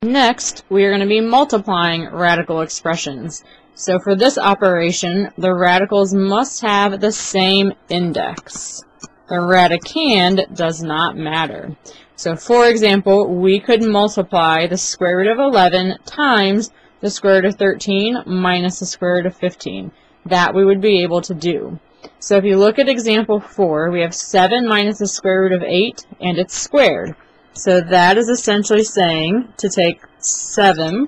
Next, we are going to be multiplying radical expressions. So for this operation, the radicals must have the same index. The radicand does not matter. So for example, we could multiply the square root of 11 times the square root of 13 minus the square root of 15. That we would be able to do. So if you look at example 4, we have 7 minus the square root of 8, and it's squared. So that is essentially saying to take 7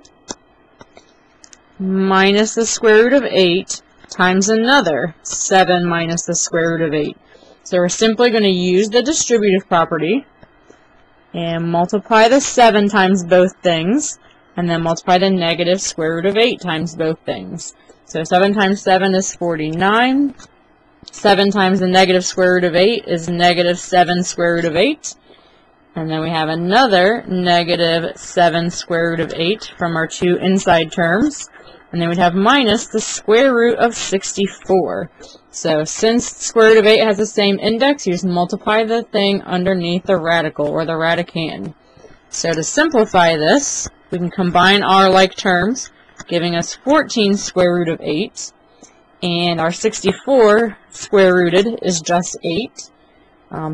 minus the square root of 8 times another 7 minus the square root of 8. So we're simply going to use the distributive property and multiply the 7 times both things, and then multiply the negative square root of 8 times both things. So 7 times 7 is 49. 7 times the negative square root of 8 is negative 7 square root of 8. And then we have another negative 7 square root of 8 from our two inside terms. And then we'd have minus the square root of 64. So since square root of 8 has the same index, you just multiply the thing underneath the radical, or the radicand. So to simplify this, we can combine our like terms, giving us 14 square root of 8. And our 64 square rooted is just 8.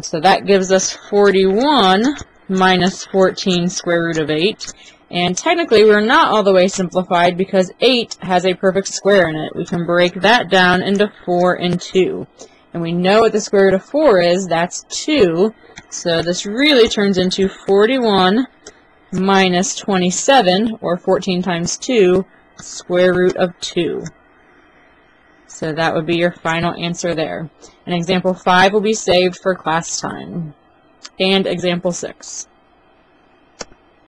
So that gives us 41 minus 14 square root of 8. And technically we're not all the way simplified because 8 has a perfect square in it. We can break that down into 4 and 2. And we know what the square root of 4 is. That's 2. So this really turns into 41 minus 27, or 14 times 2, square root of 2. So that would be your final answer there. And example 5 will be saved for class time. And example 6.